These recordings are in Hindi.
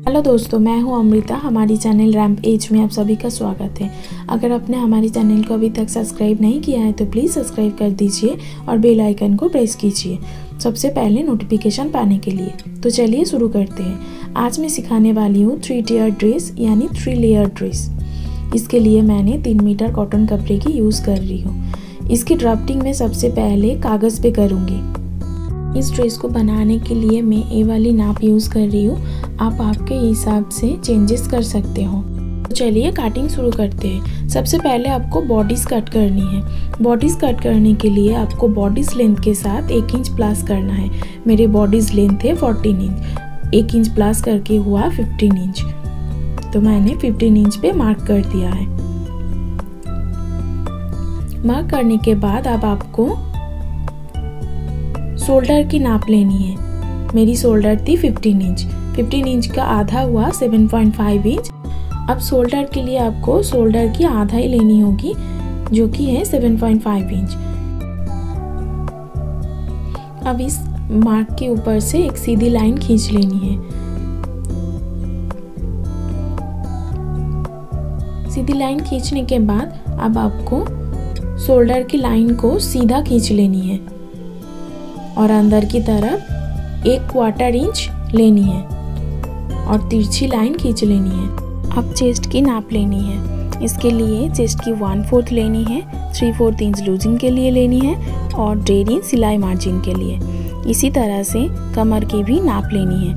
हेलो दोस्तों, मैं हूं अमृता। हमारी चैनल रैम्प एज में आप सभी का स्वागत है। अगर आपने हमारी चैनल को अभी तक सब्सक्राइब नहीं किया है तो प्लीज़ सब्सक्राइब कर दीजिए और बेल आइकन को प्रेस कीजिए सबसे पहले नोटिफिकेशन पाने के लिए। तो चलिए शुरू करते हैं। आज मैं सिखाने वाली हूँ 3 टियर ड्रेस यानी 3 लेयर ड्रेस। इसके लिए मैंने 3 मीटर कॉटन कपड़े की यूज़ कर रही हूँ। इसकी ड्राफ्टिंग मैं सबसे पहले कागज़ पे करूँगी। इस ड्रेस को बनाने के लिए मैं ए वाली नाप यूज़ कर रही हूँ। आप आपके हिसाब से चेंजेस कर सकते हो। तो चलिए कटिंग शुरू करते हैं। सबसे पहले आपको बॉडीज़ कट करनी है। बॉडीज़ कट करने के लिए आपको बॉडीज़ लेंथ के साथ 1 इंच प्लस करना है। मेरे बॉडीज़ लेंथ है 14 इंच। 1 इंच प्लस करके हुआ 15 इंच। तो मैंने 15 इंच पे मार्क कर दिया है। मार्क करने के बाद अब आपको शोल्डर की नाप लेनी है। मेरी शोल्डर थी 15 इंच। 15 इंच का आधा हुआ 7.5 इंच। अब शोल्डर के लिए आपको शोल्डर की आधा ही लेनी होगी जो कि है 7.5 इंच। अब इस मार्क के ऊपर से एक सीधी लाइन खींच लेनी है। सीधी लाइन खींचने के बाद अब आपको शोल्डर की लाइन को सीधा खींच लेनी है और अंदर की तरफ 1/4 इंच लेनी है और तिरछी लाइन खींच लेनी है। अब चेस्ट की नाप लेनी है। इसके लिए चेस्ट की 1/4 लेनी है, 3/4 इंच लूजिंग के लिए लेनी है और 1.5 इंच सिलाई मार्जिन के लिए। इसी तरह से कमर की भी नाप लेनी है।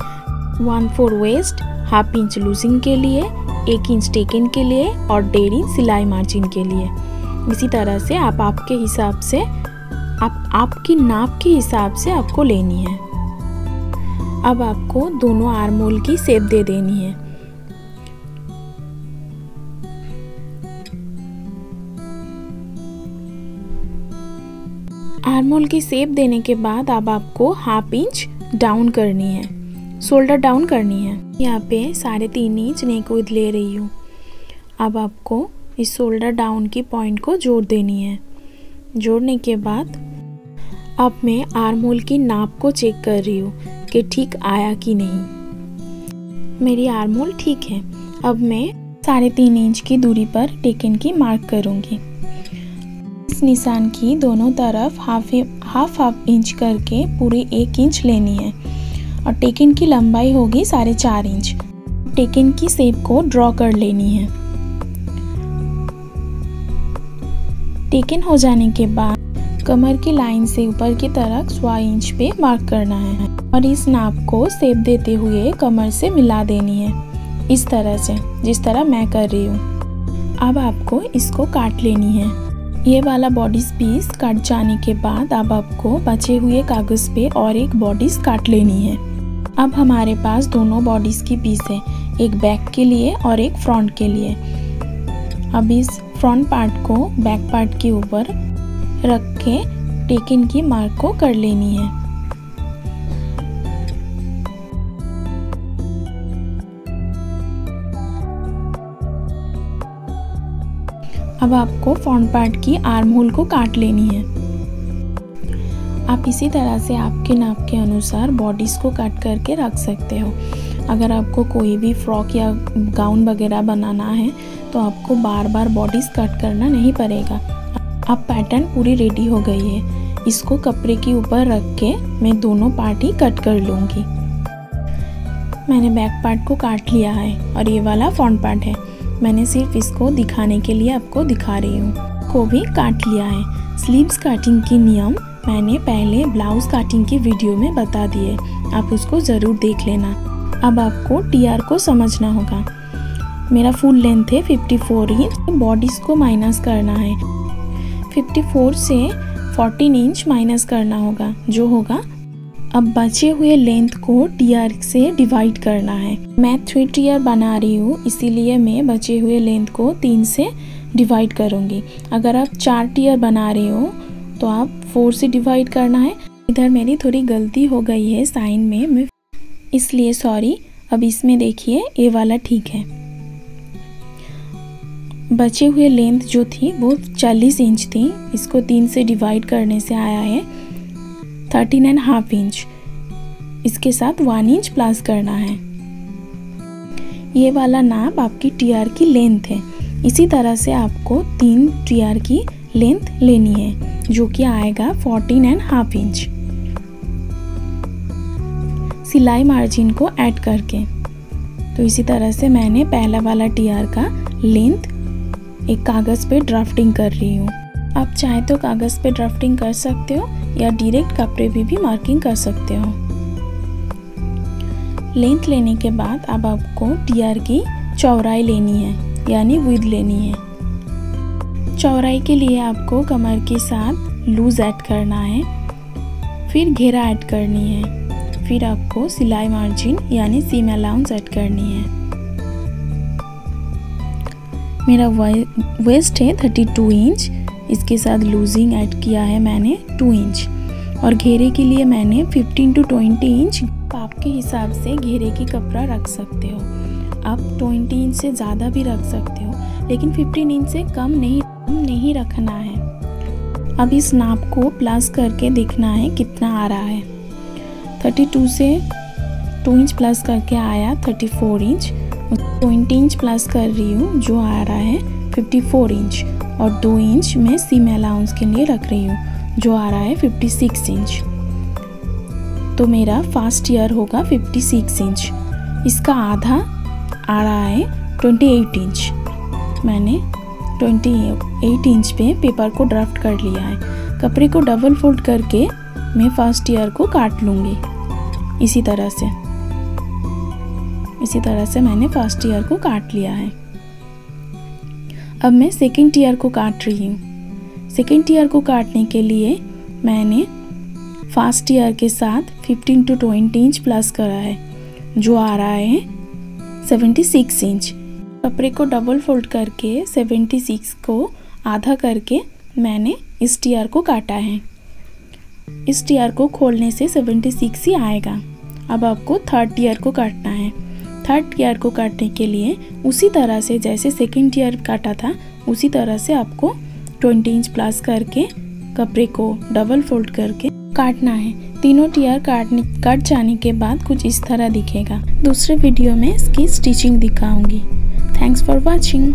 1/4 वेस्ट, 1/2 इंच लूजिंग के लिए, 1 इंच टेकन के लिए और 1.5 इंच सिलाई मार्जिन के लिए। इसी तरह से आप आपके हिसाब से आपकी नाप के हिसाब से आपको लेनी है। अब आपको दोनों आर्म होल की शेप दे देनी है। आर्म होल की शेप देने के बाद अब आपको 1/2 इंच डाउन करनी है, शोल्डर डाउन करनी है। यहाँ पे 3.5 इंच नेक विड्थ ले रही हूँ। अब आपको इस शोल्डर डाउन की पॉइंट को जोड़ देनी है। जोड़ने के बाद अब मैं आर्म होल की नाप को चेक कर रही हूँ कि ठीक आया कि नहीं। मेरी आर्म होल ठीक है। अब मैं 3.5 इंच की दूरी पर टेकन की मार्क करूँगी। इस निशान की दोनों तरफ हाफ इंच करके पूरी 1 इंच लेनी है और टेकन की लंबाई होगी 4.5 इंच। टेकन की शेप को ड्रॉ कर लेनी है। टेकन हो जाने के बाद कमर की लाइन से ऊपर की तरफ 1.25 इंच पे मार्क करना है और इस नाप को शेप देते हुए कमर से मिला देनी है, इस तरह से जिस तरह मैं कर रही हूँ। अब आपको इसको काट लेनी है। ये वाला बॉडीज पीस कट जाने के बाद अब आपको बचे हुए कागज पे और एक बॉडीज काट लेनी है। अब हमारे पास दोनों बॉडीज की पीस है, एक बैक के लिए और एक फ्रंट के लिए। अब इस फ्रंट पार्ट को बैक पार्ट के ऊपर रख के टेकन की मार्क को कर लेनी है। अब आपको फ्रंट पार्ट की आर्म होल को काट लेनी है। आप इसी तरह से आपके नाप के अनुसार बॉडीज को कट करके रख सकते हो। अगर आपको कोई भी फ्रॉक या गाउन वगैरह बनाना है तो आपको बार बार बॉडीज कट करना नहीं पड़ेगा। अब पैटर्न पूरी रेडी हो गई है। इसको कपड़े के ऊपर रख के मैं दोनों पार्ट ही कट कर लूँगी। मैंने बैक पार्ट को काट लिया है और ये वाला फ्रंट पार्ट है। मैंने सिर्फ इसको दिखाने के लिए आपको दिखा रही हूँ। को भी काट लिया है। स्लीव्स कटिंग की नियम मैंने पहले ब्लाउज कटिंग की वीडियो में बता दिए, आप उसको ज़रूर देख लेना। अब आपको टीआर को समझना होगा। मेरा फुल लेंथ है 54 इंच। बॉडीज़ को माइनस करना है। 54 से 14 इंच माइनस करना होगा जो होगा। अब बचे हुए लेंथ को टीआर से डिवाइड करना है। मैं 3 टीयर बना रही हूँ इसीलिए मैं बचे हुए लेंथ को 3 से डिवाइड करूँगी। अगर आप 4 टीयर बना रहे हो तो आप 4 से डिवाइड करना है। इधर मेरी थोड़ी गलती हो गई है साइन में, मैं इसलिए सॉरी। अब इसमें देखिए ये वाला ठीक है। बचे हुए लेंथ जो थी वो 40 इंच थी। इसको 3 से डिवाइड करने से आया है 13.5 इंच। इसके साथ 1 इंच प्लस करना है। ये वाला नाप आपकी टीआर की लेंथ है। इसी तरह से आपको 3 टीआर की लेंथ लेनी है, जो कि आएगा 14.5 इंच। सिलाई मार्जिन को ऐड करके तो इसी तरह से मैंने पहला वाला टीआर का लेंथ एक कागज़ पे ड्राफ्टिंग कर रही हूँ। आप चाहे तो कागज़ पे ड्राफ्टिंग कर सकते हो या डायरेक्ट कपड़े पे भी मार्किंग कर सकते हो। लेंथ लेने के बाद अब आपको टीआर की चौड़ाई लेनी है, यानी विड्थ लेनी है। चौड़ाई के लिए आपको कमर के साथ लूज ऐड करना है, फिर घेरा ऐड करनी है, फिर आपको सिलाई मार्जिन यानी सीम अलाउंस ऐड करनी है। मेरा वेस्ट है 32 इंच, इसके साथ लूजिंग ऐड किया है मैंने 2 इंच, और घेरे के लिए मैंने 15 to 20 इंच। आपके हिसाब से घेरे की कपड़ा रख सकते हो, आप 20 इंच से ज़्यादा भी रख सकते हो, लेकिन 15 इंच से कम नहीं रखना है। अब इस नाप को प्लस करके देखना है कितना आ रहा है। 32 से 2 इंच प्लस करके आया 34 इंच, 20 इंच प्लस कर रही हूँ जो आ रहा है 54 इंच, और 2 इंच मैं सीम अलाउंस के लिए रख रही हूँ जो आ रहा है 56 इंच। तो मेरा फर्स्ट ईयर होगा 56 इंच। इसका आधा आ रहा है 28 इंच। मैंने 28 इंच पे पेपर को ड्राफ्ट कर लिया है। कपड़े को डबल फोल्ड करके मैं फर्स्ट ईयर को काट लूँगी। इसी तरह से मैंने फर्स्ट ईयर को काट लिया है। अब मैं सेकंड ईयर को काट रही हूँ। सेकंड ईयर को काटने के लिए मैंने फर्स्ट ईयर के साथ 15 to 20 इंच प्लस करा है जो आ रहा है 76 इंच। कपड़े को डबल फोल्ड करके 76 को आधा करके मैंने इस टीआर को काटा है। इस टीआर को खोलने से 76 ही आएगा। अब आपको थर्ड टीआर को काटना है। थर्ड टीआर को काटने के लिए उसी तरह से जैसे सेकंड टीआर काटा था उसी तरह से आपको 20 इंच प्लस करके कपड़े को डबल फोल्ड करके काटना है। तीनों टीआर कट जाने के बाद कुछ इस तरह दिखेगा। दूसरे वीडियो में इसकी स्टिचिंग दिखाऊंगी। Thanks for watching.